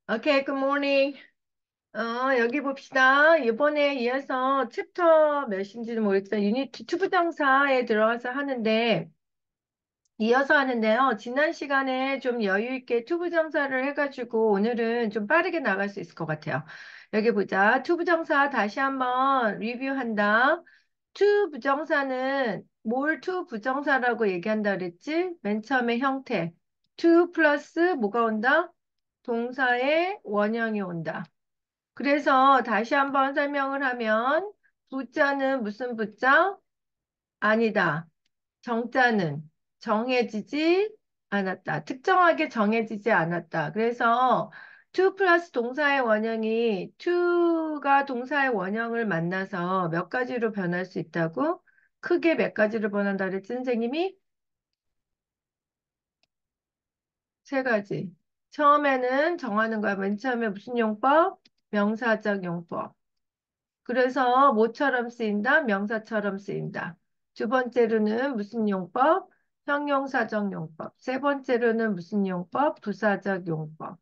오케이, good morning. 여기 봅시다. 이번에 이어서 챕터 몇인지는 모르겠어요. 유니티 2 부정사에 들어가서 하는데, 이어서 하는데요. 지난 시간에 좀 여유 있게 투 부정사를 해가지고 오늘은 좀 빠르게 나갈 수 있을 것 같아요. 여기 보자. 투 부정사 다시 한번 리뷰한다. 투 부정사는 뭘 투 부정사라고 얘기한다 그랬지? 맨 처음에 형태. 투 플러스 뭐가 온다? 동사의 원형이 온다. 그래서 다시 한번 설명을 하면 부자는 무슨 부자? 아니다. 정자는 정해지지 않았다. 특정하게 정해지지 않았다. 그래서 to 플러스 동사의 원형이 to가 동사의 원형을 만나서 몇 가지로 변할 수 있다고? 크게 몇 가지로 변한다 그랬지, 선생님이? 세 가지. 처음에는 정하는 거야. 맨 처음에 무슨 용법? 명사적 용법. 그래서 뭐처럼 쓰인다? 명사처럼 쓰인다. 두 번째로는 무슨 용법? 형용사적 용법. 세 번째로는 무슨 용법? 부사적 용법.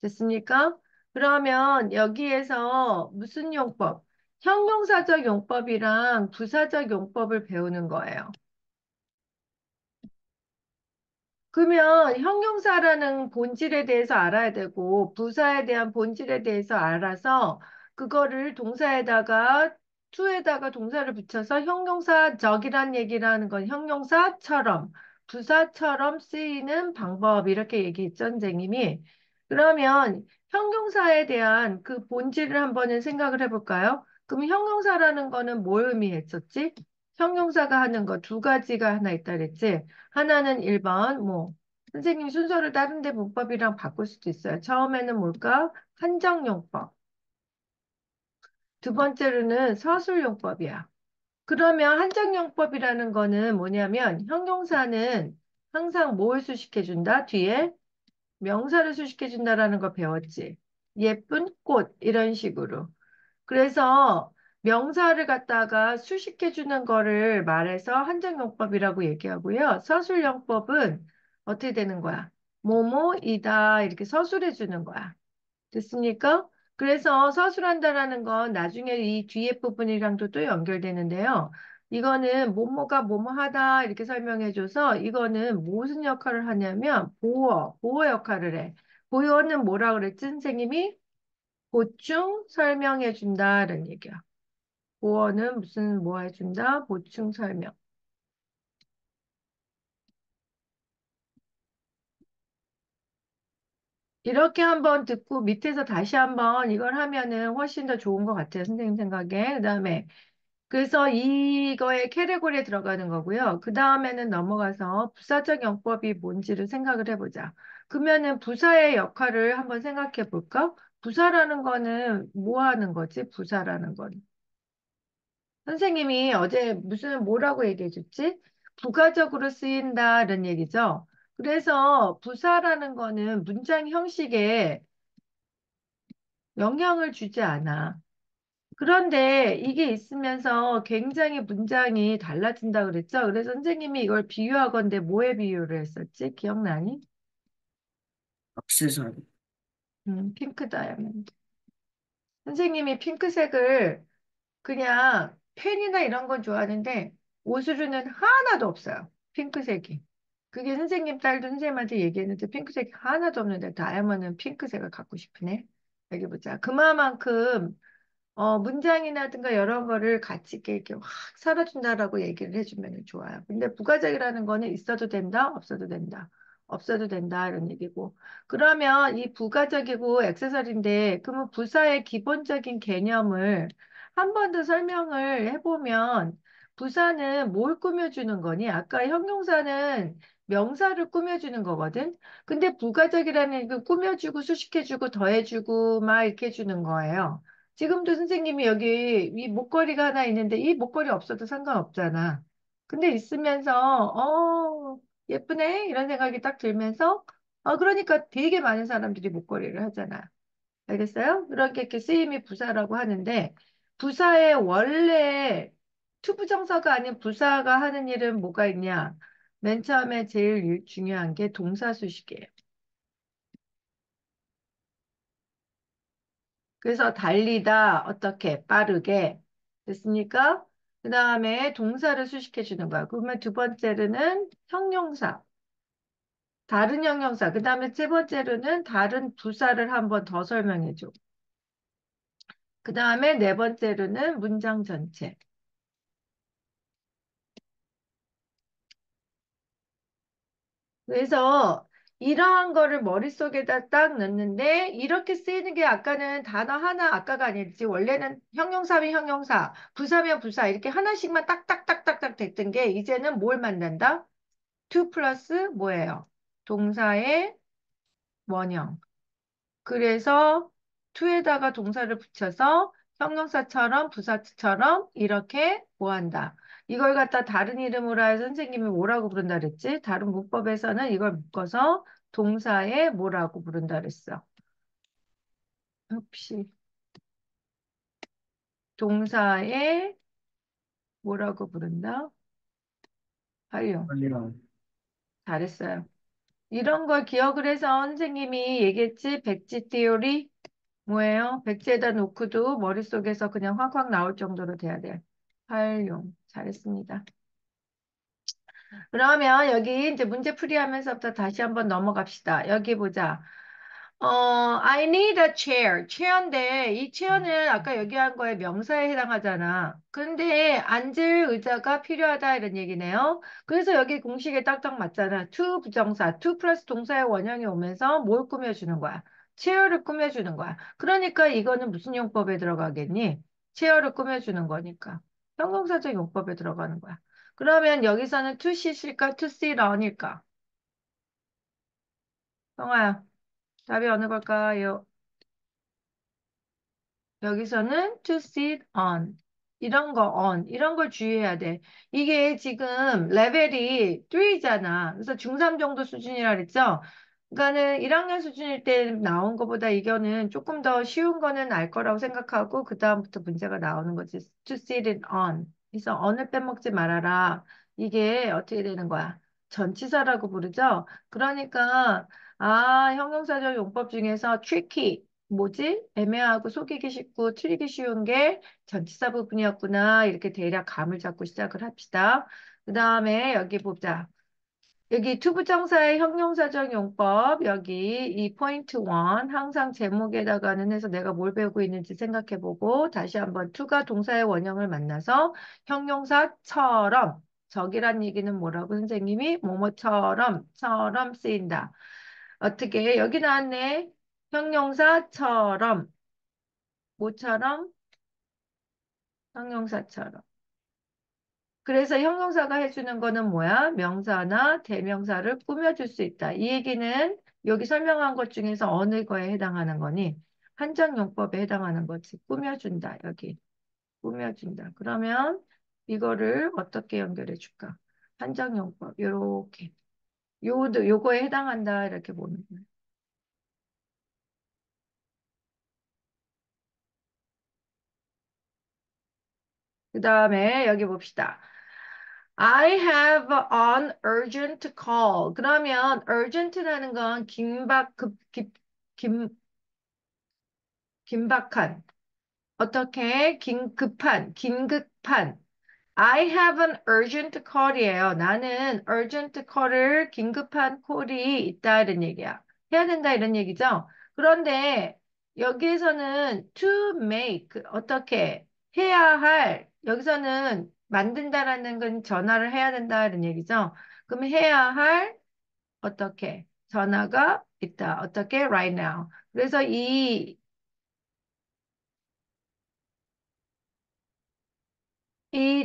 됐습니까? 그러면 여기에서 무슨 용법? 형용사적 용법이랑 부사적 용법을 배우는 거예요. 그러면 형용사라는 본질에 대해서 알아야 되고 부사에 대한 본질에 대해서 알아서 그거를 동사에다가 to에다가 동사를 붙여서 형용사적이란 얘기라는 건 형용사처럼 부사처럼 쓰이는 방법 이렇게 얘기했죠, 선생님이. 그러면 형용사에 대한 그 본질을 한번은 생각을 해볼까요? 그럼 형용사라는 거는 뭘 의미했었지? 형용사가 하는 거 두 가지가 하나 있다 그랬지? 하나는 1번, 선생님 순서를 다른 데 문법이랑 바꿀 수도 있어요. 처음에는 뭘까? 한정용법. 두 번째로는 서술용법이야. 그러면 한정용법이라는 거는 뭐냐면 형용사는 항상 뭘 수식해준다? 뒤에 명사를 수식해준다라는 거 배웠지. 예쁜 꽃 이런 식으로. 그래서 명사를 갖다가 수식해주는 거를 말해서 한정용법이라고 얘기하고요. 서술용법은 어떻게 되는 거야? 뭐뭐이다 이렇게 서술해주는 거야. 됐습니까? 그래서 서술한다라는 건 나중에 이 뒤에 부분이랑도 또 연결되는데요. 이거는 뭐뭐가 뭐뭐하다 이렇게 설명해줘서 이거는 무슨 역할을 하냐면 보어 역할을 해. 보어는 뭐라 그랬지, 선생님이? 보충 설명해 준다는 얘기야. 보어는 무슨 뭐 해준다? 보충 설명. 이렇게 한번 듣고 밑에서 다시 한번 이걸 하면은 훨씬 더 좋은 것 같아요. 선생님 생각에. 그다음에 그래서 이거의 캐테고리에 들어가는 거고요. 그 다음에는 넘어가서 부사적 용법이 뭔지를 생각을 해보자. 그러면은 부사의 역할을 한번 생각해 볼까? 부사라는 거는 뭐 하는 거지? 부사라는 건. 선생님이 어제 무슨 뭐라고 얘기해 줬지? 부가적으로 쓰인다는 얘기죠. 그래서 부사라는 거는 문장 형식에 영향을 주지 않아. 그런데 이게 있으면서 굉장히 문장이 달라진다 그랬죠? 그래서 선생님이 이걸 비유하건대 뭐에 비유를 했었지? 기억나니? 액세서리. 핑크 다이아몬드. 선생님이 핑크색을 그냥 펜이나 이런 건 좋아하는데 옷으로는 하나도 없어요. 핑크색이. 그게 선생님 딸도 선생님한테 얘기했는데 핑크색이 하나도 없는데 다이아몬드는 핑크색을 갖고 싶으네. 여기 보자. 그만큼 문장이라든가 여러 거를 같이 이렇게 확 살아준다라고 얘기를 해주면 좋아요. 근데 부가적이라는 거는 있어도 된다, 없어도 된다. 없어도 된다, 이런 얘기고. 그러면 이 부가적이고 액세서리인데, 그러면 부사의 기본적인 개념을 한 번 더 설명을 해보면, 부사는 뭘 꾸며주는 거니? 아까 형용사는 명사를 꾸며주는 거거든? 근데 부가적이라는 그 꾸며주고 수식해주고 더해주고 막 이렇게 해주는 거예요. 지금도 선생님이 여기 이 목걸이가 하나 있는데 이 목걸이 없어도 상관없잖아. 근데 있으면서 예쁘네 이런 생각이 딱 들면서 그러니까 되게 많은 사람들이 목걸이를 하잖아. 알겠어요? 그렇게 이렇게 쓰임이 부사라고 하는데 부사의 원래 투부정사가 아닌 부사가 하는 일은 뭐가 있냐? 맨 처음에 제일 중요한 게 동사수식이에요. 그래서 달리다, 어떻게, 빠르게. 됐습니까? 그 다음에 동사를 수식해 주는 거야. 그러면 두 번째로는 형용사, 다른 형용사. 그 다음에 세 번째로는 다른 부사를 한번 더 설명해 줘. 그 다음에 네 번째로는 문장 전체. 그래서 이러한 거를 머릿속에다 딱 넣는데 이렇게 쓰이는 게 아까는 단어 하나 아까가 아니지 원래는 형용사면 형용사, 부사면 부사 이렇게 하나씩만 딱딱딱딱딱 됐던 게 이제는 뭘 만난다? to 플러스 뭐예요? 동사의 원형. 그래서 to에다가 동사를 붙여서 형용사처럼 부사처럼 이렇게 뭐 한다. 이걸 갖다 다른 이름으로 해서 선생님이 뭐라고 부른다 그랬지? 다른 문법에서는 이걸 묶어서 동사에 뭐라고 부른다 그랬어? 혹시 동사에 뭐라고 부른다? 활용. 아니요. 잘했어요. 이런 걸 기억을 해서 선생님이 얘기했지? 백지 띠오리 뭐예요? 백지에다 놓고도 머릿속에서 그냥 확확 나올 정도로 돼야 돼. 활용. 잘했습니다. 그러면 여기 이제 문제 풀이하면서부터 다시 한번 넘어갑시다. 여기 보자. I need a chair. 체어인데 이 체어는 아까 얘기한 거에 명사에 해당하잖아. 근데 앉을 의자가 필요하다 이런 얘기네요. 그래서 여기 공식에 딱딱 맞잖아. to 부정사, to 플러스 동사의 원형이 오면서 뭘 꾸며주는 거야? 체어를 꾸며주는 거야. 그러니까 이거는 무슨 용법에 들어가겠니? 체어를 꾸며주는 거니까. 형용사적 용법에 들어가는 거야. 그러면 여기서는 to sit일까, to sit on일까? 형아야, 답이 어느 걸까요? 여기서는 to sit on 이런 거 on 이런 걸 주의해야 돼. 이게 지금 레벨이 3잖아. 그래서 중3 정도 수준이라 그랬죠. 그러니까는 1학년 수준일 때 나온 것보다 이거는 조금 더 쉬운 거는 알 거라고 생각하고 그 다음부터 문제가 나오는 거지. to sit it on. 그래서 on을 빼먹지 말아라. 이게 어떻게 되는 거야? 전치사라고 부르죠. 그러니까 형용사적 용법 중에서 tricky 뭐지? 애매하고 속이기 쉽고 틀리기 쉬운 게 전치사 부분이었구나. 이렇게 대략 감을 잡고 시작을 합시다. 그 다음에 여기 보자. 여기 투부정사의 형용사적 용법, 여기 이 포인트 1, 항상 제목에다가는 해서 내가 뭘 배우고 있는지 생각해보고 다시 한번 투가 동사의 원형을 만나서 형용사처럼, 적이란 얘기는 뭐라고 선생님이 뭐뭐처럼 쓰인다. 어떻게 여기 나왔네. 형용사처럼 뭐처럼? 형용사처럼. 그래서 형용사가 해주는 거는 뭐야? 명사나 대명사를 꾸며줄 수 있다. 이 얘기는 여기 설명한 것 중에서 어느 거에 해당하는 거니? 한정용법에 해당하는 거지. 꾸며준다. 여기. 꾸며준다. 그러면 이거를 어떻게 연결해 줄까? 한정용법. 요렇게. 요거에 해당한다. 이렇게 보는 거예요. 그 다음에 여기 봅시다. I have an urgent call. 그러면 urgent라는 건 긴박한, 어떻게 긴급한. I have an urgent call이에요. 나는 urgent call을 긴급한 콜이 있다 이런 얘기야. 해야 된다 이런 얘기죠. 그런데 여기에서는 to make 어떻게 해야 할 여기서는 만든다라는 건 전화를 해야 된다 이런 얘기죠. 그럼 해야 할 어떻게 전화가 있다. 어떻게 right now. 그래서 이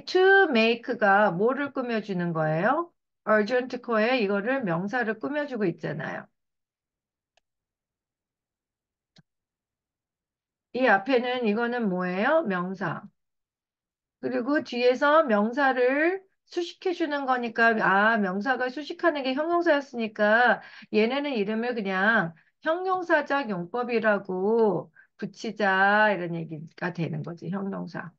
to make가 뭐를 꾸며주는 거예요? urgent call에 이거를 명사를 꾸며주고 있잖아요. 이 앞에는 이거는 뭐예요? 명사. 그리고 뒤에서 명사를 수식해주는 거니까, 명사가 수식하는 게 형용사였으니까 얘네는 이름을 그냥 형용사적 용법이라고 붙이자 이런 얘기가 되는 거지, 형용사.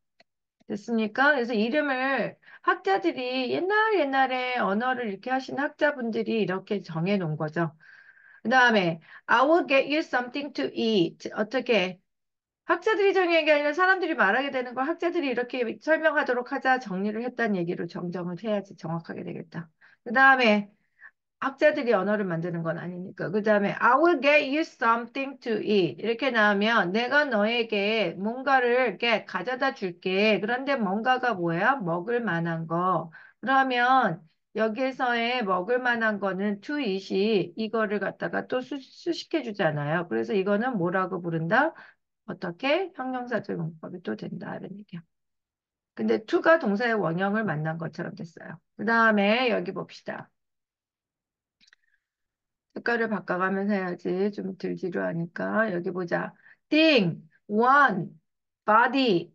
됐습니까? 그래서 이름을 학자들이 옛날에 언어를 이렇게 하신 학자분들이 이렇게 정해 놓은 거죠. 그 다음에 I will get you something to eat. 어떻게? 학자들이 정의한 게 아니라 사람들이 말하게 되는 걸 학자들이 이렇게 설명하도록 하자 정리를 했다는 얘기로 정정을 해야지 정확하게 되겠다. 그 다음에 학자들이 언어를 만드는 건 아니니까. 그 다음에 I will get you something to eat. 이렇게 나오면 내가 너에게 뭔가를 이렇게 가져다 줄게. 그런데 뭔가가 뭐야? 먹을 만한 거. 그러면 여기에서의 먹을 만한 거는 to eat이 이거를 갖다가 또 수식해 주잖아요. 그래서 이거는 뭐라고 부른다? 어떻게? 형용사적 용법이 또 된다. 이런 얘기야. 근데 to가 동사의 원형을 만난 것처럼 됐어요. 그 다음에 여기 봅시다. 색깔을 바꿔가면서 해야지 좀 덜 지루하니까 여기 보자. thing, one, body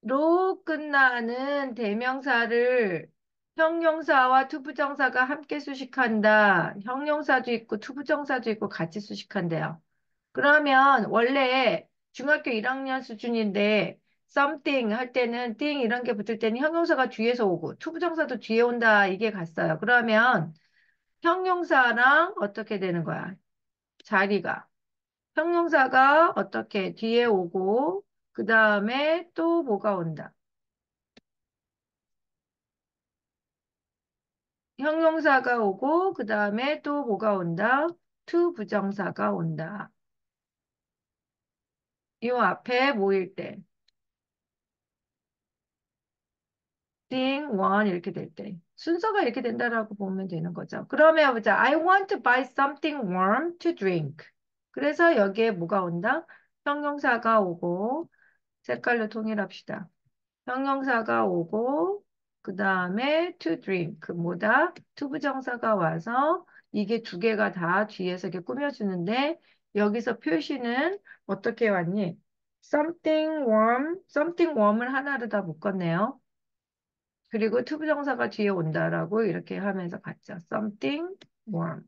로 끝나는 대명사를 형용사와 투부정사가 함께 수식한다. 형용사도 있고 투부정사도 있고 같이 수식한대요. 그러면 원래 중학교 1학년 수준인데 something 할 때는 thing 이런 게 붙을 때는 형용사가 뒤에서 오고 투부정사도 뒤에 온다 이게 갔어요. 그러면 형용사랑 어떻게 되는 거야? 자리가. 형용사가 어떻게 뒤에 오고, 그 다음에 또 뭐가 온다? 형용사가 오고, 그 다음에 또 뭐가 온다? to 부정사가 온다. 이 앞에 모일 때. thing, one 이렇게 될 때. 순서가 이렇게 된다라고 보면 되는 거죠. 그러면 보자. I want to buy something warm to drink. 그래서 여기에 뭐가 온다? 형용사가 오고, 색깔로 통일합시다. 형용사가 오고 그 다음에 to drink 뭐다? to 부정사가 와서 이게 두 개가 다 뒤에서 이렇게 꾸며주는데 여기서 표시는 어떻게 왔니? something warm을 하나로 다 묶었네요. 그리고 to 부정사가 뒤에 온다라고 이렇게 하면서 갔죠. something warm.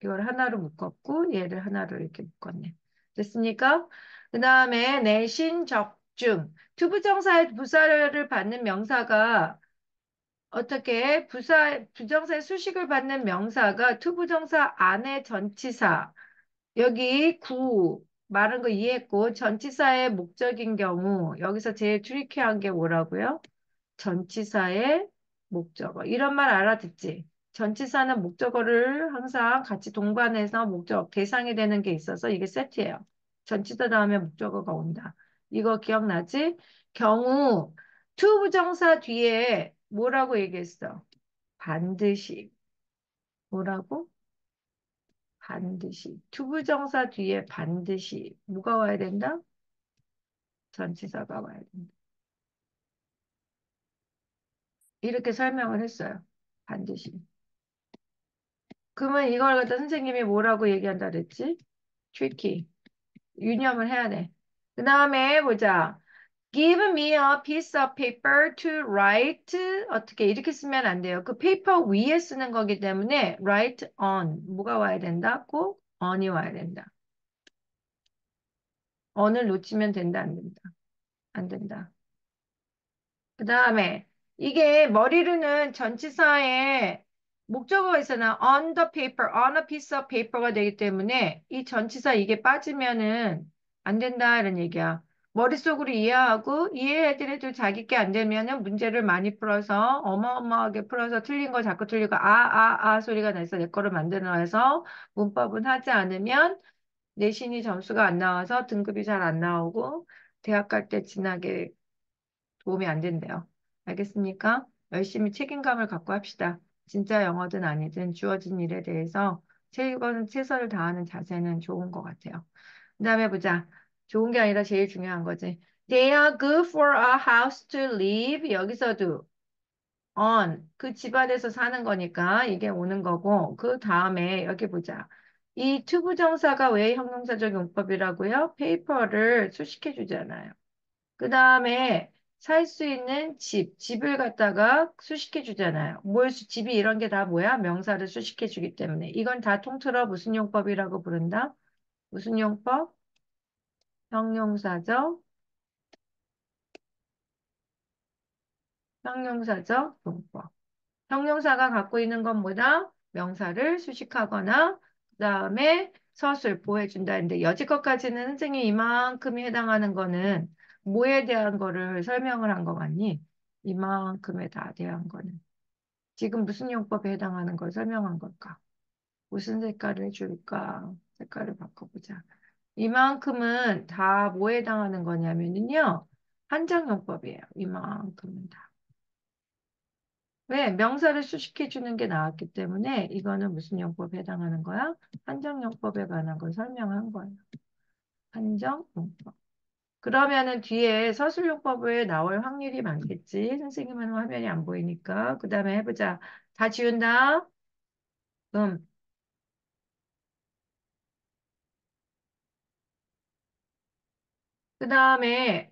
이걸 하나로 묶었고 얘를 하나로 이렇게 묶었네. 됐습니까? 그 다음에 내신 적중. 투부정사의 부사를 받는 명사가 어떻게 부정사의 수식을 받는 명사가 투부정사 안에 전치사 여기 구 말한 거 이해했고 전치사의 목적인 경우 여기서 제일 트리키한 게 뭐라고요? 전치사의 목적어. 이런 말 알아듣지? 전치사는 목적어를 항상 같이 동반해서 목적, 대상이 되는 게 있어서 이게 세트예요. 전치사 다음에 목적어가 온다. 이거 기억나지? 경우, to 부정사 뒤에 뭐라고 얘기했어? 반드시. 뭐라고? 반드시. to 부정사 뒤에 반드시. 뭐가 와야 된다? 전치사가 와야 된다. 이렇게 설명을 했어요. 반드시. 그러면 이걸 갖다 선생님이 뭐라고 얘기한다 그랬지? tricky. 유념을 해야 돼. 그 다음에 보자. Give me a piece of paper to write. 어떻게 이렇게 쓰면 안 돼요. 그 페이퍼 위에 쓰는 거기 때문에 write on. 뭐가 와야 된다? 꼭 on이 와야 된다. on을 놓치면 된다, 안 된다? 안 된다. 그 다음에 이게 머리로는 전치사에 목적어가 있잖아. on the paper, on a piece of paper가 되기 때문에 이 전치사 이게 빠지면은 안 된다 이런 얘기야. 머릿속으로 이해하고 이해해드려도 자기 게 안 되면은 문제를 많이 풀어서 어마어마하게 풀어서 틀린 거 자꾸 틀리고 소리가 나서 내 거를 만들어서 문법은 하지 않으면 내신이 점수가 안 나와서 등급이 잘 안 나오고 대학 갈 때 진하게 도움이 안 된대요. 알겠습니까? 열심히 책임감을 갖고 합시다. 진짜 영어든 아니든 주어진 일에 대해서 최선을 다하는 자세는 좋은 것 같아요. 그 다음에 보자. 좋은 게 아니라 제일 중요한 거지. They are good for a house to live. 여기서도 on 그 집안에서 사는 거니까 이게 오는 거고 그 다음에 여기 보자. 이 투부정사가 왜 형용사적 용법이라고요? 페이퍼를 수식해 주잖아요. 그 다음에 살 수 있는 집을 갖다가 수식해 주잖아요. 집이 이런 게 다 뭐야? 명사를 수식해 주기 때문에. 이건 다 통틀어 무슨 용법이라고 부른다? 무슨 용법? 형용사적, 형용사적 용법. 형용사가 갖고 있는 건 뭐다? 명사를 수식하거나, 그 다음에 서술 보호해준다 했는데 여지껏까지는 선생님 이만큼이 해당하는 거는 뭐에 대한 거를 설명을 한 거 같니? 이만큼에 다 대한 거는. 지금 무슨 용법에 해당하는 걸 설명한 걸까? 무슨 색깔을 해줄까? 색깔을 바꿔보자. 이만큼은 다 뭐에 해당하는 거냐면요. 한정용법이에요. 이만큼은 다. 왜? 명사를 수식해 주는 게 나왔기 때문에 이거는 무슨 용법에 해당하는 거야? 한정용법에 관한 걸 설명한 거예요. 한정용법. 그러면은 뒤에 서술용법을 나올 확률이 많겠지. 선생님은 화면이 안 보이니까. 그 다음에 해보자. 다 지운다. 음. 그 다음에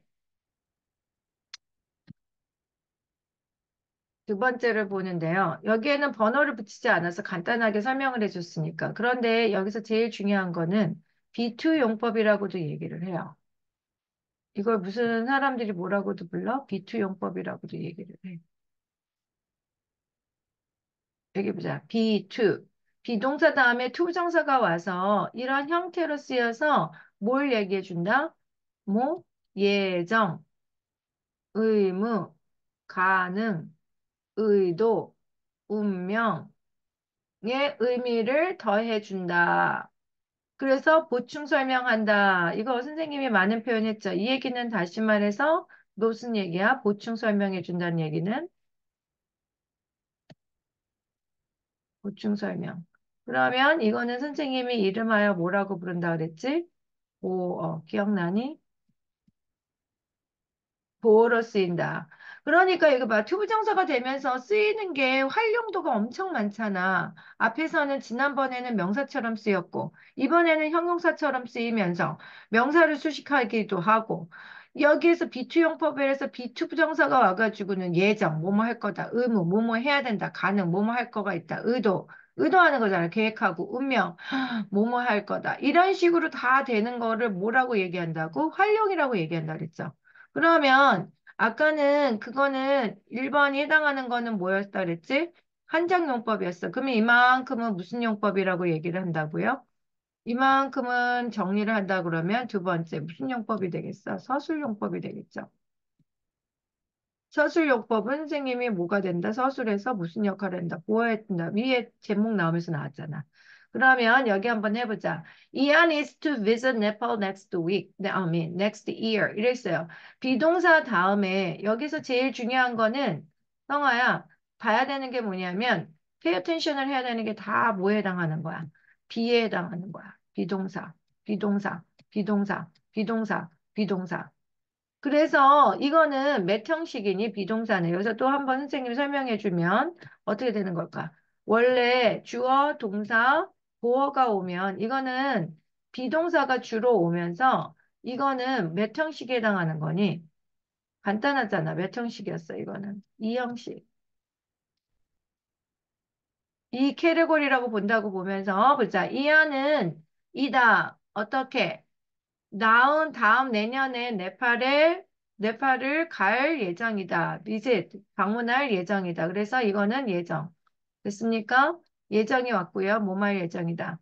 두 번째를 보는데요. 여기에는 번호를 붙이지 않아서 간단하게 설명을 해줬으니까. 그런데 여기서 제일 중요한 거는 B2 용법이라고도 얘기를 해요. 이걸 무슨 사람들이 뭐라고도 불러? B2 용법이라고도 얘기를 해. 여기 보자. B2. 비동사 다음에 투부정사가 와서 이런 형태로 쓰여서 뭘 얘기해 준다? 뭐? 예정, 의무, 가능, 의도, 운명, 의 의미를 더해준다. 그래서 보충 설명한다. 이거 선생님이 많은 표현했죠. 이 얘기는 다시 말해서 무슨 얘기야? 보충 설명해준다는 얘기는 보충 설명. 그러면 이거는 선생님이 이름하여 뭐라고 부른다 그랬지? 기억나니? 보호로 쓰인다. 그러니까 이거 봐. 투부정사가 되면서 쓰이는 게 활용도가 엄청 많잖아. 앞에서는 지난번에는 명사처럼 쓰였고, 이번에는 형용사처럼 쓰이면서 명사를 수식하기도 하고, 여기에서 비투용법에서 비투부정사가 와가지고는 예정, 뭐뭐 할 거다, 의무, 뭐뭐 해야 된다, 가능, 뭐뭐 할 거가 있다, 의도하는 거잖아. 계획하고, 운명, 뭐뭐 할 거다. 이런 식으로 다 되는 거를 뭐라고 얘기한다고? 활용이라고 얘기한다 그랬죠. 그러면 아까는 그거는 1번이 해당하는 거는 뭐였다 그랬지? 한정용법이었어. 그러면 이만큼은 무슨 용법이라고 얘기를 한다고요? 이만큼은 정리를 한다 그러면 두 번째 무슨 용법이 되겠어? 서술용법이 되겠죠. 서술용법은 선생님이 뭐가 된다? 서술에서 무슨 역할을 한다? 보호해준다. 위에 제목 나오면서 나왔잖아. 그러면 여기 한번 해보자. Ian is to visit Nepal next week. 네, I mean, next year. 이랬어요. 비동사 다음에 여기서 제일 중요한 거는 성아야 봐야 되는 게 뭐냐면 pay attention을 해야 되는 게 다 뭐에 해당하는 거야? be에 해당하는 거야. 비동사, 비동사, 비동사, 비동사, 비동사. 그래서 이거는 몇 형식이니 비동사는 여기서 또 한번 선생님이 설명해 주면 어떻게 되는 걸까? 원래 주어, 동사, 보어가 오면 이거는 비동사가 주로 오면서 이거는 몇 형식에 해당하는 거니? 간단하잖아. 몇 형식이었어, 이거는? 이 형식. 이 캐테고리라고 본다고 보면서 보자. 이 안은 이다. 어떻게? 나온 다음 내년에 네팔을 갈 예정이다. visit, 방문할 예정이다. 그래서 이거는 예정. 됐습니까? 예정이 왔고요. 뭐할 예정이다.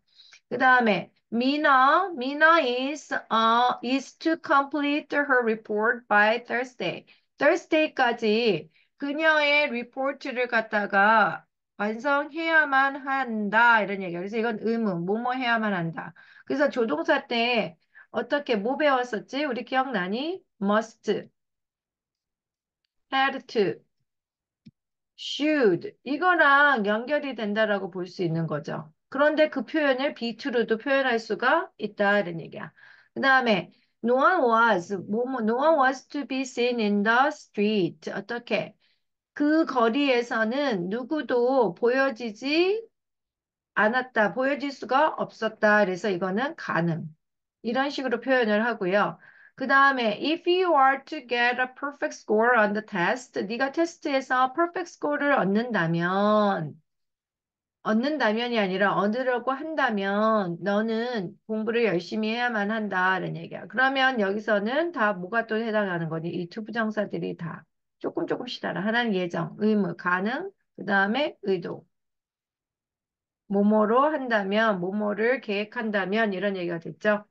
그 다음에 Mina is to complete her report by Thursday. Thursday까지 그녀의 리포트를 갖다가 완성해야만 한다. 이런 얘기예요. 그래서 이건 의무, 뭐뭐 해야만 한다. 그래서 조동사 때 어떻게 뭐 배웠었지? 우리 기억나니? must, had to, should 이거랑 연결이 된다라고 볼 수 있는 거죠. 그런데 그 표현을 be to로도 표현할 수가 있다 이런 얘기야. 그 다음에 no one was to be seen in the street. 어떻게? 그 거리에서는 누구도 보여지지 않았다, 보여질 수가 없었다. 그래서 이거는 가능. 이런 식으로 표현을 하고요. 그 다음에 if you are to get a perfect score on the test, 네가 테스트에서 perfect score를 얻는다면이 아니라 얻으려고 한다면 너는 공부를 열심히 해야만 한다라는 얘기야. 그러면 여기서는 다 뭐가 또 해당하는 거니? 이 두 부정사들이 다 조금씩 알아. 하나는 예정, 의무, 가능, 그 다음에 의도. 뭐뭐로 한다면, 뭐뭐를 계획한다면 이런 얘기가 됐죠.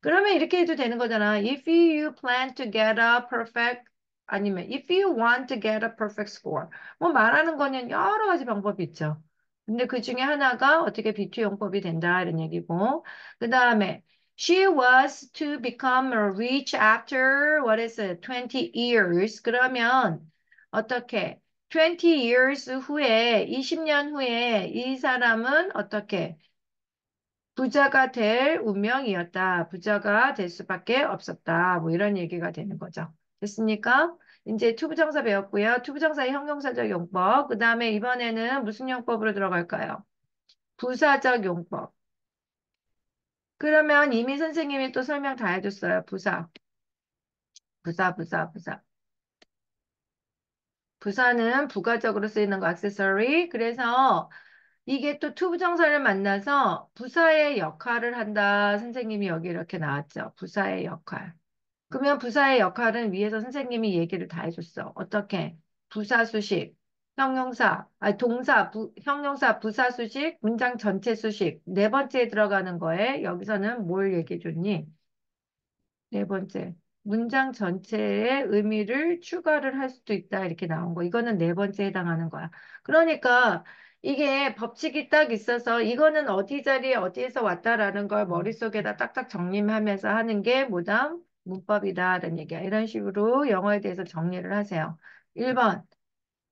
그러면 이렇게 해도 되는 거잖아. If you plan to get a perfect 아니면 if you want to get a perfect score. 뭐 말하는 거는 여러 가지 방법이 있죠. 근데 그 중에 하나가 어떻게 비투용법이 된다 이런 얘기고. 그 다음에 she was to become rich after what is it? 20 years. 그러면 어떻게 20 years 후에 20년 후에 이 사람은 어떻게 부자가 될 운명이었다. 부자가 될 수밖에 없었다. 뭐 이런 얘기가 되는 거죠. 됐습니까? 이제 투부정사 배웠고요. 투부정사의 형용사적 용법. 그 다음에 이번에는 무슨 용법으로 들어갈까요? 부사적 용법. 그러면 이미 선생님이 또 설명 다 해줬어요. 부사. 부사, 부사, 부사. 부사는 부가적으로 쓰이는 거, 액세서리. 그래서 이게 또 투부정사를 만나서 부사의 역할을 한다. 선생님이 여기 이렇게 나왔죠. 부사의 역할. 그러면 부사의 역할은 위에서 선생님이 얘기를 다 해줬어. 어떻게? 부사 수식, 형용사, 동사, 형용사, 부사 수식, 문장 전체 수식. 네 번째에 들어가는 거에 여기서는 뭘 얘기해 줬니? 네 번째. 문장 전체의 의미를 추가를 할 수도 있다. 이렇게 나온 거. 이거는 네 번째에 해당하는 거야. 그러니까 이게 법칙이 딱 있어서 이거는 어디 자리에 어디에서 왔다라는 걸 머릿속에다 딱딱 정리하면서 하는 게 뭐다? 문법이다라는 얘기야. 이런 식으로 영어에 대해서 정리를 하세요. 1번.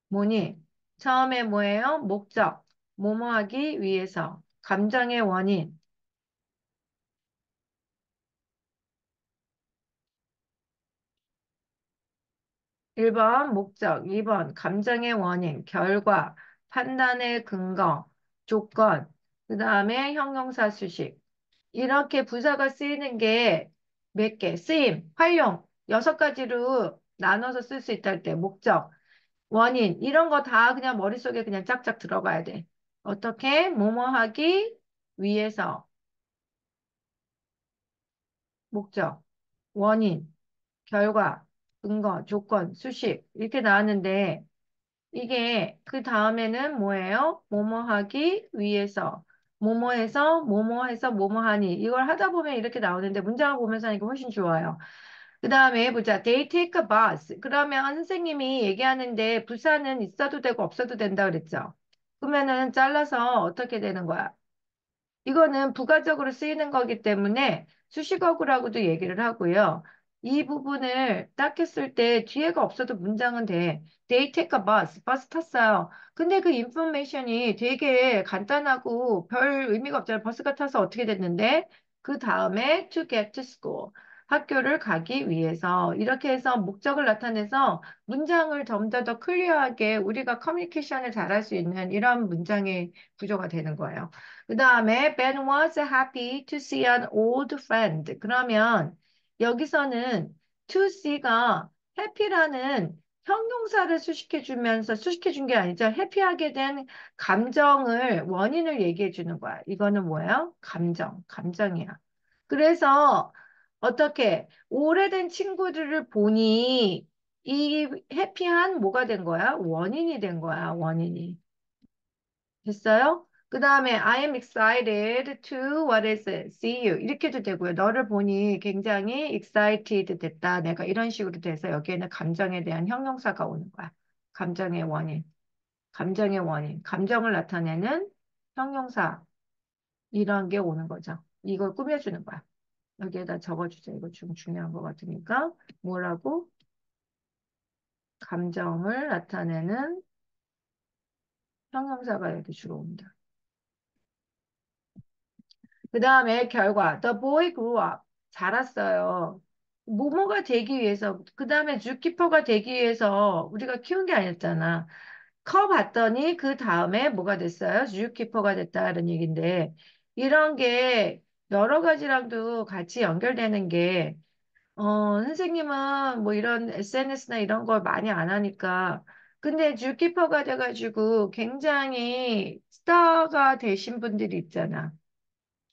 뭐니? 처음에 뭐예요? 목적. 뭐뭐 하기 위해서. 감정의 원인. 1번 목적, 2번 감정의 원인, 결과, 판단의 근거, 조건, 그 다음에 형용사 수식. 이렇게 부사가 쓰이는 게 몇 개? 쓰임, 활용, 6가지로 나눠서 쓸 수 있다 할 때, 목적, 원인, 이런 거 다 그냥 머릿속에 그냥 짝짝 들어가야 돼. 어떻게? 뭐뭐 하기 위해서, 목적, 원인, 결과, 근거, 조건, 수식. 이렇게 나왔는데, 이게 그 다음에는 뭐예요? 뭐뭐 하기 위해서. 뭐뭐해서 뭐뭐해서 뭐뭐하니. 이걸 하다 보면 이렇게 나오는데 문장을 보면서 하니까 훨씬 좋아요. 그 다음에 보자. They take a bus. 그러면 선생님이 얘기하는데 부사는 있어도 되고 없어도 된다 그랬죠. 그러면은 잘라서 어떻게 되는 거야? 이거는 부가적으로 쓰이는 거기 때문에 수식어구라고도 얘기를 하고요. 이 부분을 딱 했을 때 뒤에가 없어도 문장은 돼. They take a bus. 버스 탔어요. 근데 그 인포메이션이 되게 간단하고 별 의미가 없잖아요. 버스가 타서 어떻게 됐는데? 그 다음에 to get to school. 학교를 가기 위해서 이렇게 해서 목적을 나타내서 문장을 좀 더 클리어하게 우리가 커뮤니케이션을 잘할 수 있는 이런 문장의 구조가 되는 거예요. 그 다음에 Ben was happy to see an old friend. 그러면 여기서는 to see가 happy라는 형용사를 수식해 주면서 수식해 준 게 아니죠. 해피하게 된 감정을 원인을 얘기해 주는 거야. 이거는 뭐예요? 감정이야. 그래서 어떻게 오래된 친구들을 보니 이 해피한 뭐가 된 거야? 원인이 된 거야. 원인이. 됐어요? 그 다음에 I am excited to what is it? See you. 이렇게도 되고요. 너를 보니 굉장히 excited 됐다. 내가 이런 식으로 돼서 여기에는 감정에 대한 형용사가 오는 거야. 감정의 원인. 감정의 원인. 감정을 나타내는 형용사. 이런 게 오는 거죠. 이걸 꾸며주는 거야. 여기에다 적어주세요. 이거 좀 중요한 것 같으니까. 뭐라고? 감정을 나타내는 형용사가 여기 주로 옵니다. 그 다음에 결과. The boy grew up. 자랐어요. 모모가 되기 위해서, 그 다음에 줍키퍼가 되기 위해서 우리가 키운 게 아니었잖아. 커봤더니 그 다음에 뭐가 됐어요? 줍키퍼가 됐다는 얘기인데, 이런 게 여러 가지랑도 같이 연결되는 게, 선생님은 뭐 이런 SNS나 이런 걸 많이 안 하니까, 근데 줍키퍼가 돼가지고 굉장히 스타가 되신 분들이 있잖아.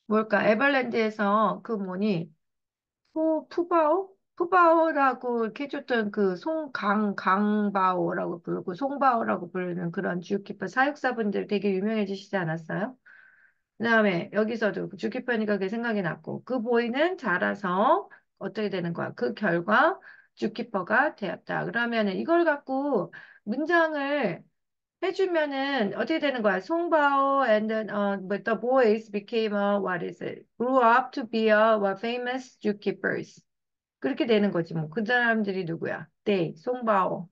뭘까? 에버랜드에서 그 뭐니? 푸바오? 푸바오라고 이렇게 해줬던 그 강바오라고 부르고 송바오라고 부르는 그런 주키퍼 사육사분들 되게 유명해지시지 않았어요? 그다음에 여기서도 주키퍼니까 그게 생각이 났고 그 보이는 자라서 어떻게 되는 거야? 그 결과 주키퍼가 되었다. 그러면은 이걸 갖고 문장을 해주면은 어떻게 되는 거야? 송바오 and then but the boys became a what is it? Grew up to be a what famous zookeepers. 그렇게 되는 거지 뭐. 그 사람들이 누구야? they, 송바오,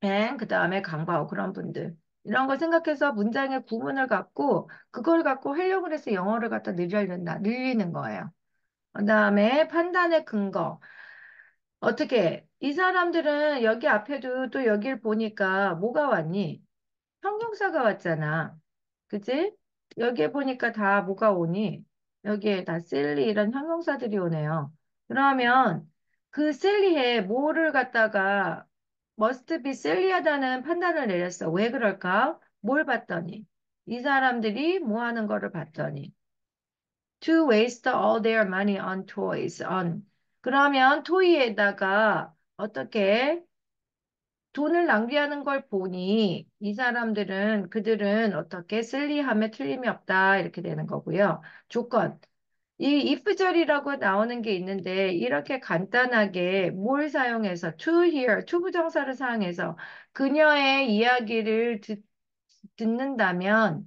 and 그 다음에 강바오 그런 분들. 이런 걸 생각해서 문장의 구문을 갖고 그걸 갖고 활용을 해서 영어를 갖다 늘리는 거예요. 그 다음에 판단의 근거. 어떻게? 이 사람들은 여기 앞에도 또 여기를 보니까 뭐가 왔니? 형용사가 왔잖아. 그치? 여기에 보니까 다 뭐가 오니? 여기에 다 silly 이런 형용사들이 오네요. 그러면 그 silly에 뭐를 갖다가 must be silly하다는 판단을 내렸어. 왜 그럴까? 뭘 봤더니? 이 사람들이 뭐 하는 거를 봤더니 to waste all their money on toys. 그러면 토이에다가 어떻게 돈을 낭비하는 걸 보니 이 사람들은 그들은 어떻게 슬리함에 틀림이 없다 이렇게 되는 거고요. 조건. 이 if절이라고 나오는 게 있는데 이렇게 간단하게 뭘 사용해서 to hear, to 부정사를 사용해서 그녀의 이야기를 듣는다면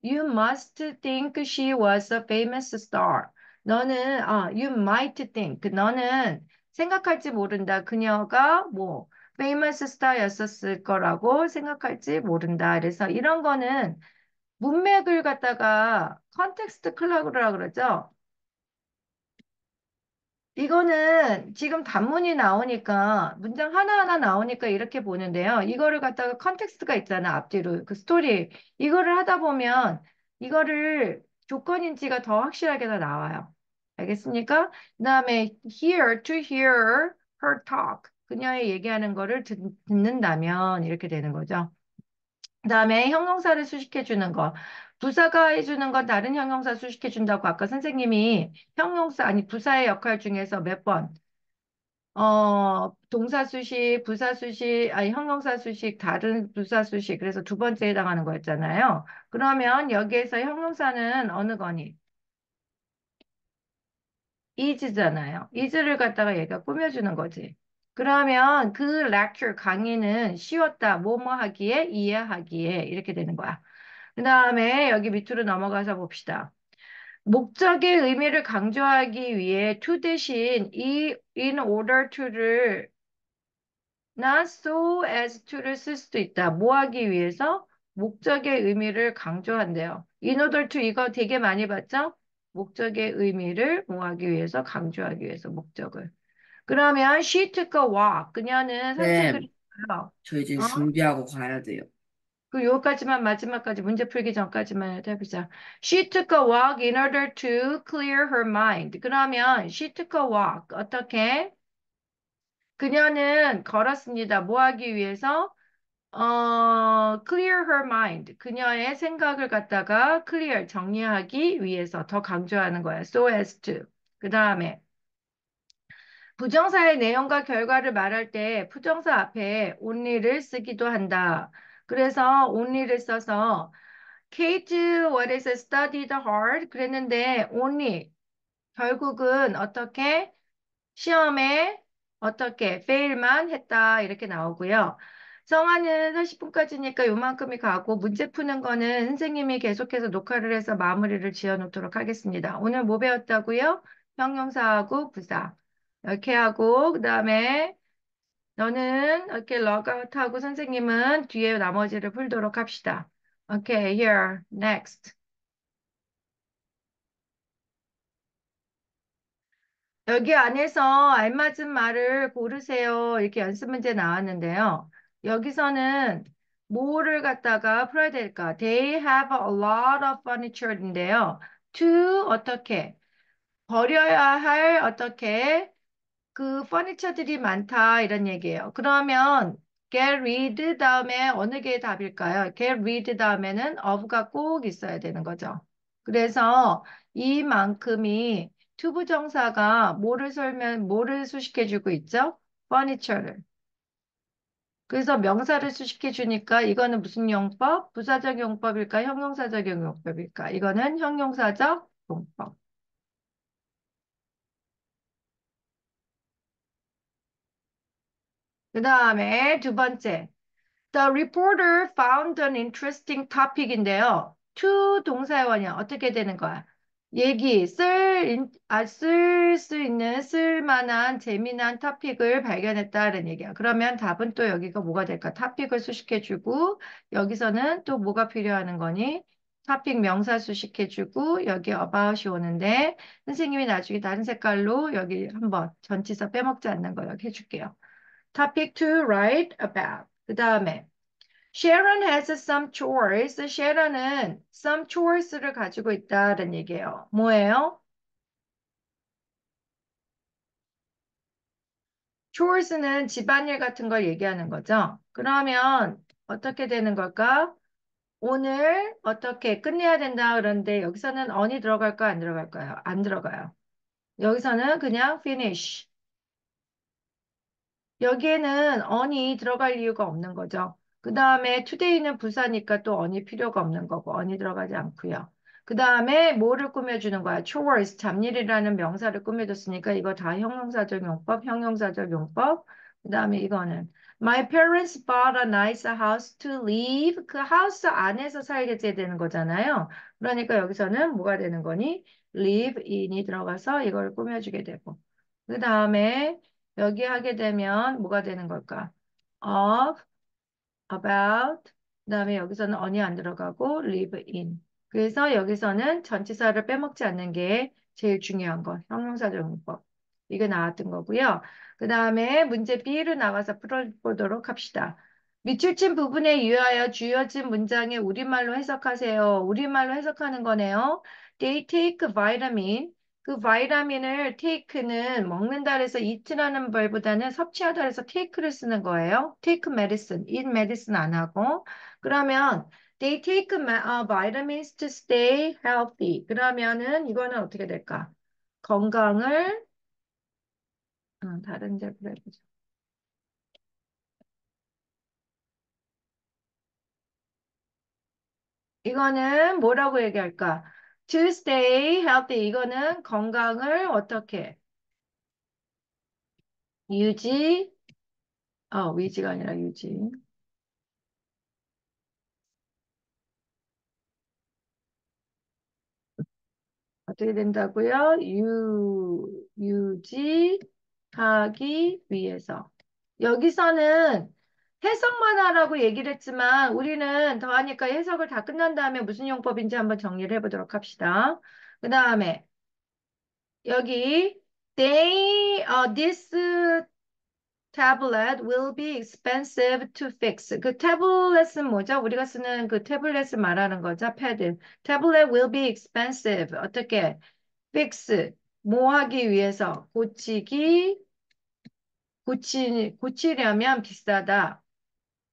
you must think she was a famous star. you might think. 너는 생각할지 모른다. 그녀가 뭐 famous star였었을 거라고 생각할지 모른다. 그래서 이런 거는 문맥을 갖다가 컨텍스트 클러브라 그러죠. 이거는 지금 단문이 나오니까 문장 하나하나 나오니까 이렇게 보는데요. 이거를 갖다가 컨텍스트가 있잖아. 앞뒤로 그 스토리 이거를 하다 보면 이거를 조건인지가 더 확실하게 더 나와요. 알겠습니까? 그다음에 hear to hear her talk 그녀의 얘기하는 거를 듣는다면 이렇게 되는 거죠. 그다음에 형용사를 수식해 주는 거. 부사가 해주는 건 다른 형용사 수식해 준다고 아까 선생님이 형용사 아니 부사의 역할 중에서 몇 번? 동사 수식, 부사 수식, 아니 형용사 수식, 다른 부사 수식. 그래서 두 번째에 해당하는 거였잖아요. 그러면 여기에서 형용사는 어느 거니? is잖아요. is를 갖다가 얘가 꾸며주는 거지. 그러면 그 lecture 강의는 쉬웠다. 뭐뭐 하기에, 이해하기에 이렇게 되는 거야. 그 다음에 여기 밑으로 넘어가서 봅시다. 목적의 의미를 강조하기 위해 to 대신 이 in order to를 not so as to를 쓸 수도 있다. 뭐 하기 위해서? 목적의 의미를 강조한대요. in order to 이거 되게 많이 봤죠? 목적의 의미를 뭐 하기 위해서? 강조하기 위해서 목적을. 그러면 she took a walk. 그녀는 산책을 네, 했어요. 저 이제 어? 준비하고 가야 돼요. 그 요까지만 마지막까지 문제 풀기 전까지만 해보자. She took a walk in order to clear her mind. 그러면 she took a walk. 어떻게? 그녀는 걸었습니다. 뭐 하기 위해서? clear her mind. 그녀의 생각을 갖다가 clear, 정리하기 위해서 더 강조하는 거야. so as to. 그 다음에 부정사의 내용과 결과를 말할 때 부정사 앞에 only를 쓰기도 한다. 그래서 only를 써서 Kate, what is studied hard? 그랬는데 only 결국은 어떻게 시험에 어떻게 fail만 했다 이렇게 나오고요. 성화는 40분까지니까 요만큼이 가고 문제 푸는 거는 선생님이 계속해서 녹화를 해서 마무리를 지어 놓도록 하겠습니다. 오늘 뭐 배웠다고요? 형용사하고 부사. 이렇게 하고 그다음에 너는 이렇게 러그아웃하고 선생님은 뒤에 나머지를 풀도록 합시다. Okay, here, next. 여기 안에서 알맞은 말을 고르세요. 이렇게 연습 문제 나왔는데요. 여기서는 뭐를 갖다가 풀어야 될까? They have a lot of furniture인데요. To 어떻게? 버려야 할 어떻게? 그 퍼니처들이 많다 이런 얘기예요. 그러면 get rid 다음에 어느 게 답일까요? get rid 다음에는 of가 꼭 있어야 되는 거죠. 그래서 이만큼이 투부정사가 뭐를 수식해주고 있죠? furniture를. 그래서 명사를 수식해 주니까 이거는 무슨 용법? 부사적 용법일까? 형용사적 용법일까? 이거는 형용사적 용법. 그 다음에 두 번째. The reporter found an interesting topic인데요. to 동사원이야. 어떻게 되는 거야? 쓸 수 있는 쓸만한 재미난 토픽을 발견했다는 얘기야. 그러면 답은 또 여기가 뭐가 될까? 토픽을 수식해주고 여기서는 또 뭐가 필요하는 거니? 토픽 명사 수식해주고 여기 about이 오는데 선생님이 나중에 다른 색깔로 여기 한번 전치사 빼먹지 않는 거 여기 해줄게요. Topic to write about. 그 다음에 Sharon has some chores. Sharon은 some chores를 가지고 있다는 얘기예요. 뭐예요? chores는 집안일 같은 걸 얘기하는 거죠. 그러면 어떻게 되는 걸까? 오늘 어떻게 끝내야 된다 그러는데 여기서는 on이 들어갈까요? 안 들어갈까요? 안 들어가요. 여기서는 그냥 finish. 여기에는 on이 들어갈 이유가 없는 거죠. 그 다음에 today는 부사니까 또 on이 필요가 없는 거고 on이 들어가지 않고요. 그 다음에 뭐를 꾸며주는 거야? chores, 잡일이라는 명사를 꾸며줬으니까 이거 다 형용사적 용법, 형용사적 용법. 그 다음에 이거는 My parents bought a nice house to live. 그 하우스 안에서 살게 되는 거잖아요. 그러니까 여기서는 뭐가 되는 거니? live in이 들어가서 이걸 꾸며주게 되고. 그 다음에 여기 하게 되면 뭐가 되는 걸까? of, about, 그다음에 여기서는 on이 안 들어가고 live in. 그래서 여기서는 전치사를 빼먹지 않는 게 제일 중요한 거. 형용사 용법. 이거 나왔던 거고요. 그다음에 문제 B로 나와서 풀어보도록 합시다. 밑줄 친 부분에 유의하여 주어진 문장의 우리말로 해석하세요. 우리말로 해석하는 거네요. They take vitamin. 그 바이타민을 take는 먹는다 그래서 eat라는 말보다는 섭취하다 그래서 take를 쓰는 거예요. take medicine, eat medicine 안 하고. 그러면 they take vitamins to stay healthy. 그러면은 이거는 어떻게 될까? 건강을 다른 데로 해보자. 이거는 뭐라고 얘기할까? To stay healthy. 이거는 건강을 어떻게 유지, 위지가 아니라 유지. 어떻게 된다고요? 유지하기 위해서. 여기서는 해석만 하라고 얘기를 했지만 우리는 더 하니까 해석을 다 끝난 다음에 무슨 용법인지 한번 정리를 해보도록 합시다. 그 다음에 여기 this tablet will be expensive to fix. 그 태블릿은 뭐죠? 우리가 쓰는 그 태블릿을 말하는 거죠. 패드. Tablet will be expensive. 어떻게? fix. 뭐 하기 위해서? 고치려면 비싸다.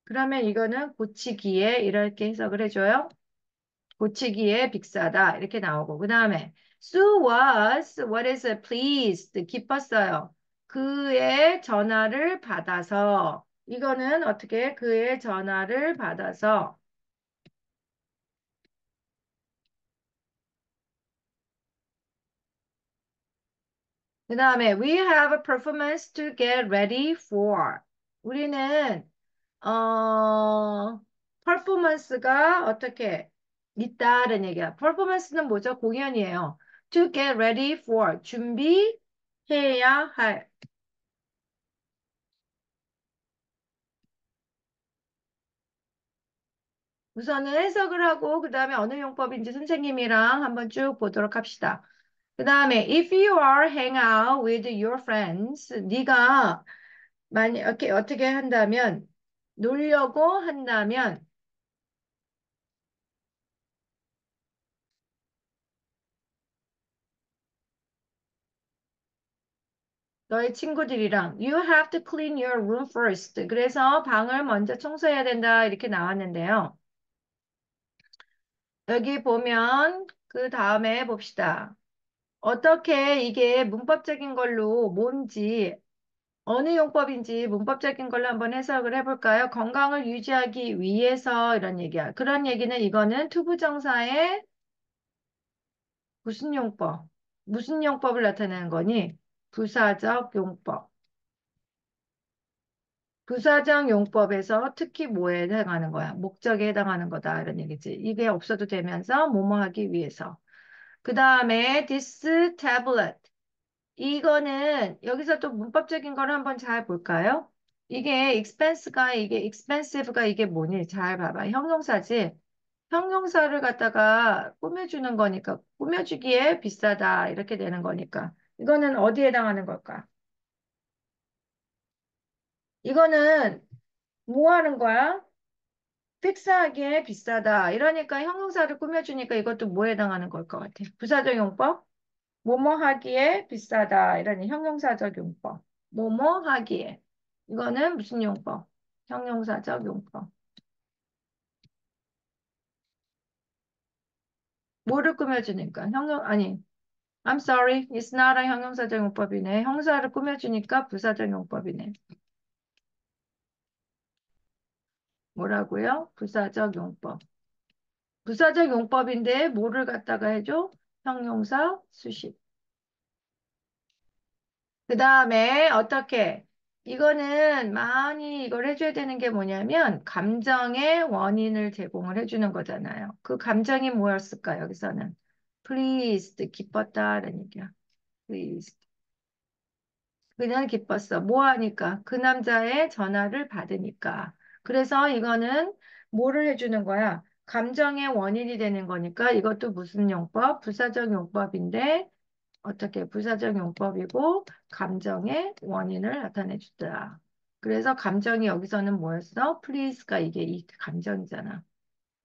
그러면 이거는 고치기에 이렇게 해석을 해줘요. 고치기에 빅사다 이렇게 나오고 그 다음에 Sue was what is it, pleased 기뻤어요. 그의 전화를 받아서 이거는 어떻게 그의 전화를 받아서 그 다음에 we have a performance to get ready for 우리는 퍼포먼스가 어떻게 있다는 얘기야. 퍼포먼스는 뭐죠? 공연이에요. To get ready for 준비해야 할. 우선은 해석을 하고 그 다음에 어느 용법인지 선생님이랑 한번 쭉 보도록 합시다. 그 다음에 if you are hang out with your friends 네가 만약 어떻게 한다면 놀려고 한다면 너의 친구들이랑 you have to clean your room first. 그래서 방을 먼저 청소해야 된다 이렇게 나왔는데요. 여기 보면 그 다음에 봅시다. 어떻게 이게 문법적인 걸로 뭔지 어느 용법인지 문법적인 걸로 한번 해석을 해볼까요? 건강을 유지하기 위해서 이런 얘기야. 그런 얘기는 이거는 투부정사의 무슨 용법? 무슨 용법을 나타내는 거니? 부사적 용법. 부사적 용법에서 특히 뭐에 해당하는 거야? 목적에 해당하는 거다. 이런 얘기지. 이게 없어도 되면서 뭐뭐 하기 위해서. 그 다음에 this tablet. 이거는 여기서 또 문법적인 걸 한번 잘 볼까요? 이게 expensive가 이게 뭐니? 잘 봐봐. 형용사지. 형용사를 갖다가 꾸며주는 거니까 꾸며주기에 비싸다 이렇게 되는 거니까 이거는 어디에 해당하는 걸까? 이거는 뭐 하는 거야? 픽스하기에 비싸다. 이러니까 형용사를 꾸며주니까 이것도 뭐에 해당하는 걸 것 같아? 부사적 용법? 뭐뭐 하기에 비싸다. 이러니 형용사적 용법. 뭐뭐 하기에. 이거는 무슨 용법? 형용사적 용법. 뭐를 꾸며주니까? 아니. I'm sorry. It's not a 형용사적 용법이네. 형사를 꾸며주니까 부사적 용법이네. 뭐라고요? 부사적 용법. 부사적 용법인데 뭐를 갖다가 해줘? 형용사 수식. 그 다음에 어떻게? 이거는 많이 이걸 해줘야 되는 게 뭐냐면 감정의 원인을 제공을 해주는 거잖아요. 그 감정이 뭐였을까? 여기서는 pleased, 기뻤다라는 얘기야. pleased. 그냥 기뻤어. 뭐 하니까? 그 남자의 전화를 받으니까. 그래서 이거는 뭐를 해주는 거야? 감정의 원인이 되는 거니까 이것도 무슨 용법? 부사적 용법인데 어떻게 부사적 용법이고 감정의 원인을 나타내 주더라. 그래서 감정이 여기서는 뭐였어? please가 이게 이 감정이잖아.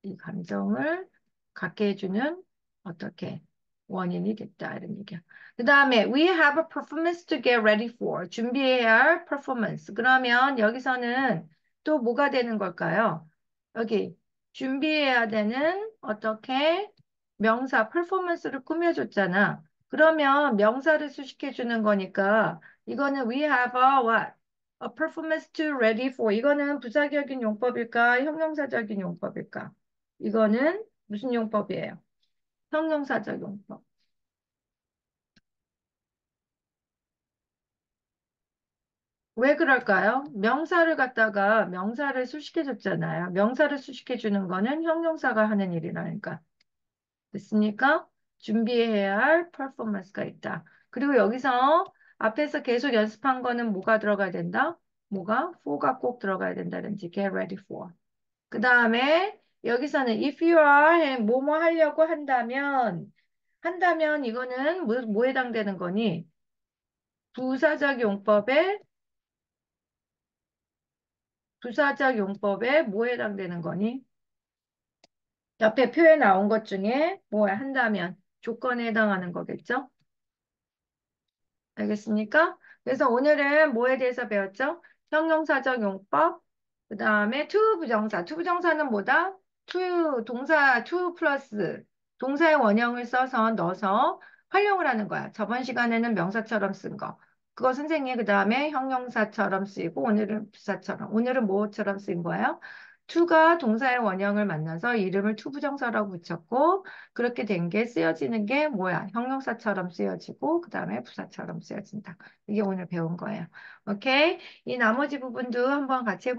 이 감정을 갖게 해주는 어떻게 원인이 됐다 이런 얘기야. 그 다음에 we have a performance to get ready for 준비해야 할 performance. 그러면 여기서는 또 뭐가 되는 걸까요? 여기 준비해야 되는 어떻게 명사 performance를 꾸며줬잖아. 그러면 명사를 수식해 주는 거니까 이거는 we have a what? A performance to ready for. 이거는 부사적인 용법일까? 형용사적인 용법일까? 이거는 무슨 용법이에요? 형용사적 용법. 왜 그럴까요? 명사를 갖다가 명사를 수식해 줬잖아요. 명사를 수식해 주는 거는 형용사가 하는 일이라니까. 됐습니까? 준비해야 할 퍼포먼스가 있다. 그리고 여기서 앞에서 계속 연습한 거는 뭐가 들어가야 된다? 뭐가? for가 꼭 들어가야 된다든지 get ready for. 그 다음에 여기서는 if you are 뭐뭐 하려고 한다면 이거는 뭐 해당되는 거니? 부사적 부사적 용법에 뭐 해당되는 거니? 옆에 표에 나온 것 중에 뭐 한다면 조건에 해당하는 거겠죠? 알겠습니까? 그래서 오늘은 뭐에 대해서 배웠죠? 형용사적 용법, 그 다음에 투부정사. 투부정사는 뭐다? 동사 to 플러스 동사의 원형을 써서 넣어서 활용을 하는 거야. 저번 시간에는 명사처럼 쓴 거. 그거 선생님이 그 다음에 형용사처럼 쓰이고 오늘은 부사처럼. 오늘은 뭐처럼 쓰인 거예요? to가 동사의 원형을 만나서 이름을 투부정사라고 붙였고 그렇게 된 게 쓰여지는 게 뭐야? 형용사처럼 쓰여지고 그 다음에 부사처럼 쓰여진다. 이게 오늘 배운 거예요. 오케이? 이 나머지 부분도 한번 같이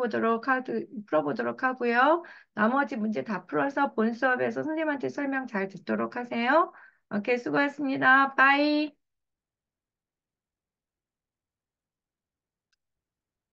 풀어보도록 하고요. 나머지 문제 다 풀어서 본 수업에서 선생님한테 설명 잘 듣도록 하세요. 오케이, 수고했습니다. 빠이.